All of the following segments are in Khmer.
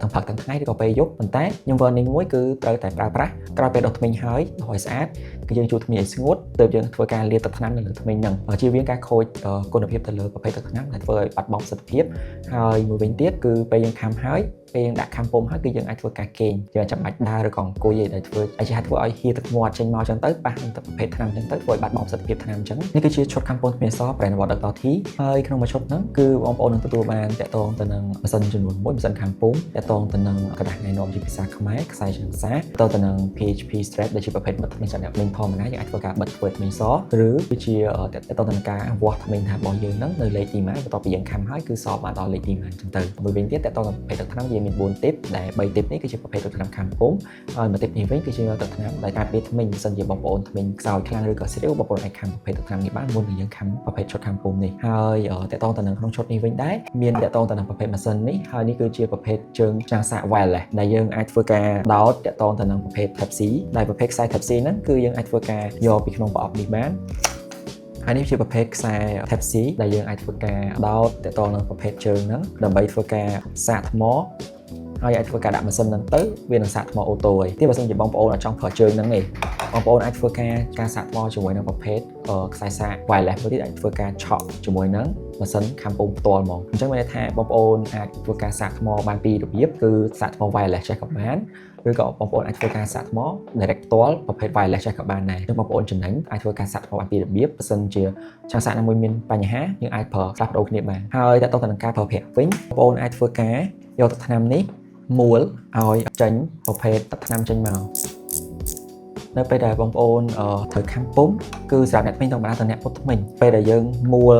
ទាំងផឹកទាំងថ្ងៃឬក៏ពេលយប់ប៉ុន្តែខ្ញុំ warning មួយគឺត្រូវតែប្រើប្រាស់ក្រោយពេលដុសធ្មេញហើយឲ្យស្អាតគឺយើងជូតធ្មេញឲ្យស្ងួតទើបយើងធ្វើការលាបទឹកថ្នាំនៅលើធ្មេញហ្នឹងជៀសវាងការខូចគុណភាពទៅលើប្រភេទទឹកថ្នាំដែលធ្វើឲ្យបាត់បង់ប្រសិទ្ធភាពហើយមួយវិញទៀតគឺពេលយើងខាំហើយពេលយើងដាក់ខាំពុំហើយគឺយើងអាចធ្វើការគេងយើងចាំបាច់ដើរឬក៏អង្គុយឲ្យធ្វើអាចធ្វើឲ្យហៀទឹកមាត់ចេញមកចឹងទៅប៉ះនឹងទឹកប្រភេទថ្នាំចឹងទៅធ្វើឲ្យបាត់បង់ប្រសិទ្ធភាពថ្នាំចឹងនេះគឺជាឈុតខាំពុំធ្មេញស brand Water Dotty ហើយក្នុងមួយឈុតហ្នឹងគឺបងប្អូននឹងទទួលបានតាក់ទងទៅនឹងម៉ាស៊ីនចំនួន1ម៉ាស៊ីនខាំពុំតាក់ទងទៅនឹងกระดาษណែនាំជាភាសាខ្មែរខ្សែឆ្លងសាតាក់ទងទៅនឹង PHP strap ដែលជាប្រភេទបិទធ្មេញសម្រាប់ធ្មេញធម្មតាយើងអាចធ្វើការបិទធ្វើធ្មេញសឬគឺជាតាក់ទងទៅនឹងការវាស់ធ្មេញថារបស់យើងហ្នឹងនៅលេខទីម៉ានបន្ទាប់ពីយើងខាំហើយគឺសបានដល់លេខទីម៉ានចឹងទៅមួយវិញទៀតតាក់ទងទៅប្រភេទទឹកថ្នាំយើងមាន4 tip ដែល3 tip នេះគឺជាប្រភេទទឹកថ្នាំខាំពុំហើយមួយ tip នេះវិញគឺជាទឹកថ្នាំដែលការពារធ្មេញបើសិនជាបងប្អូនធ្មេញខ្សោយខ្លាំងឬក៏ស្រាវបងប្អូនអាចខាំប្រភេទទឹកថ្នាំនេះបានមុននឹងយើងខាំប្រភេទឈុតខាំពុំនេះហើយតាក់ទងទៅនឹងក្នុងឈុតនេះវិញដែរមានតាក់ទងទៅនឹងប្រភេទម៉ាស៊ីននេះហើយនេះគឺជាប្រភេទជើងចាំងសាក wireless ដែលយើងអាចធ្វើការដោតតាក់ទងទៅនឹងប្រភេទ Type C ដែលប្រភេទខ្សែ Type C ហ្នឹងគឺយើងអាចធ្វើការយកពីក្នុងប្រអប់នេះបានហើយនេះជាប្រភេទខ្សែ Type C ដែលយើងអាចធ្វើការដោតតាក់ទងនឹងប្រភេទជើងហ្នឹងដើម្បីធ្វើការសាកថ្មហើយអាចធ្វើការដាក់ម៉ាស៊ីនហ្នឹងទៅវានឹងសាកថ្មអូតូហើយទីបើសិនជាបងប្អូនចង់ប្រើជើងហ្នឹងឯងបងប្អូនអាចធ្វើការសាកថ្មជាមួយនឹងប្រភេទខ្សែសាក wireless មួយទៀតអាចធ្វើការឆក់ជាមួយនឹងម៉ាស៊ីនខាំពុំផ្ទាល់ហ្មងអញ្ចឹងមានន័យថាបងប្អូនអាចធ្វើការសាកថ្មបានពីររបៀបគឺសាកថ្ម wireless ចេះក៏បានឬក៏បងប្អូនអាចធ្វើការសាកថ្ម direct ផ្ទាល់ប្រភេទ wireless ចេះក៏បានដែរអញ្ចឹងបងប្អូនចំណេញអាចធ្វើការសាកថ្មបានពីររបៀបបើសិនជាចង់សាកណាមួយមានបញ្ហាយើងអាចប្រើផ្លាស់ប្ដូរគ្នាបានហើយតើតើទៅនឹងការប្រើប្រាស់វិញបងប្អូនអាចធ្វើការយកទឹកថ្នាំនេះមួលឲ្យចេញប្រភេទទឹកថ្នាំចេញមកនៅពេលដែលបងប្អូនត្រូវខាំពុំគឺសម្រាប់អ្នកធ្មេញធម្មតាទៅអ្នកពុតធ្មេញពេលដែលយើងមួល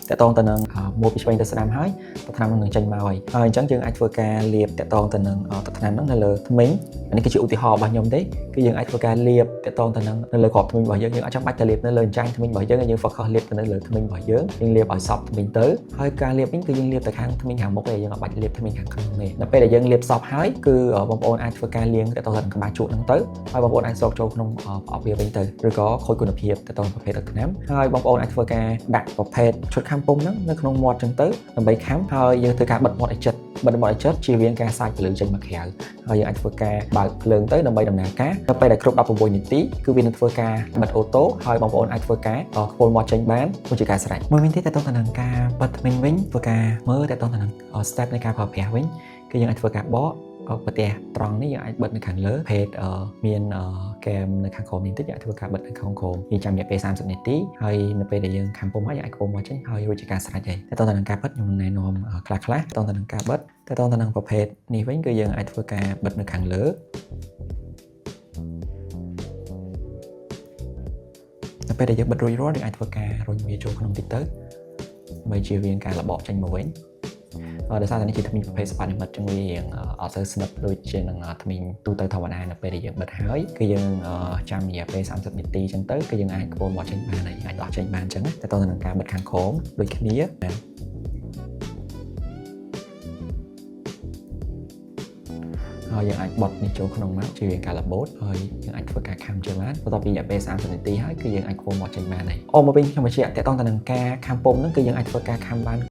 តាក់ទងទៅនឹងមួលពីឆ្វេងទៅស្ដាំហើយទឹកថ្នាំនឹងចេញមកហើយអញ្ចឹងយើងអាចធ្វើការលាបតាក់ទងទៅនឹងទឹកថ្នាំហ្នឹងនៅលើធ្មេញនេះគឺជាឧទាហរណ៍របស់ខ្ញុំទេគឺយើងអាចធ្វើការលាបតាក់ទងទៅនឹងនៅលើក្របធ្មេញរបស់យើងអត់ចាំបាច់ទៅលាបនៅលើអញ្ចាញធ្មេញរបស់យើងយើង focus លាបទៅនៅលើធ្មេញរបស់យើងលាបឲ្យសព្វធ្មេញទៅហើយការលាបវិញគឺយើងលាបទៅខាងធ្មេញខាងមុខទេយើងអត់បាច់លាបធ្មេញខាងក្នុងទេដល់ពេលដែលយើងលាបសព្វហើយគឺបងប្អូនអាចធ្វើការលាងតាក់ទងទៅនឹងក្បាលជក់ហ្នឹងទៅហើយបងប្អូនអាចសោកចូលក្នុងប្រអប់វាវិញទៅឬក៏ខូចគុណភាពតាក់ទងប្រភេទទឹកថ្នាំហើយបងប្អូនអាចធ្វើការដាក់ប្រភេទឈុតខាំពុំហ្នឹងនៅក្នុងមាត់ចឹងទៅដើម្បីខាំហើយយើងធ្វើការបិទមាត់ឲ្យជិតជៀសវាងការសាយពលឺចេញមកក្រៅហើយយើងអាចធ្វើការបើកភ្លើងទៅដើម្បីដំណើរការដល់ពេលដែលគ្រប់16នាទីគឺវានឹងធ្វើការបិទអូតូហើយបងប្អូនអាចធ្វើការខ្ពុលមាត់ចេញបានដូចជាការស្រេចមួយវិញទៀតតើតើទៅនឹងការបិទធ្មេញវិញធ្វើការមើលតើតើទៅនឹង step នៃការប្រើប្រាស់វិញគឺយើងអាចធ្វើការបកប្រទេសត្រង់នេះយើងអាចបិទនៅខាងលើភេទមានកែមនៅខាងក្រោមនេះតិចយើងអាចធ្វើការបិទនៅខាងក្រោមយើងចាំរយៈពេល30នាទីហើយនៅពេលដែលយើងខាំពុំហើយយើងអាចខ្ពុំមកចេញហើយរួចជាការស្រេចហើយតែតើទៅនឹងការបិទខ្ញុំណែនាំខ្លះតើទៅនឹងការបិទតែតើទៅនឹងប្រភេទនេះវិញគឺយើងអាចធ្វើការបិទនៅខាងលើនៅពេលដែលយើងបិទរួចរាល់យើងអាចធ្វើការរុញវាចូលក្នុងតិចទៅដើម្បីជៀសវាងការរបកចេញមកវិញដោយសារតែនេះជាធ្មេញប្រភេទសបានិមិត្តចឹងវារៀងអត់ទៅស្និទ្ធដូចជានឹងធ្មេញទូទៅធម្មតានៅពេលដែលយើងបិទហើយគឺយើងចាំរយៈពេល30នាទីចឹងទៅគឺយើងអាចខ្ពុំមកចេញបានហើយអាចដោះចេញបានចឹងតែតើទៅនឹងការបិទខាងក្រោមដូចគ្នាហើយយើងអាចបត់នេះចូលក្នុងមកជាការរបូតហើយយើងអាចធ្វើការខាំជាបានបន្ទាប់ពីរយៈពេល30នាទីហើយគឺយើងអាចខ្ពុំមកចេញបានហើយមកវិញខ្ញុំបញ្ជាក់តើតើទៅនឹងការខាំពុំហ្នឹងគឺយើងអាចធ្វើការខាំបាន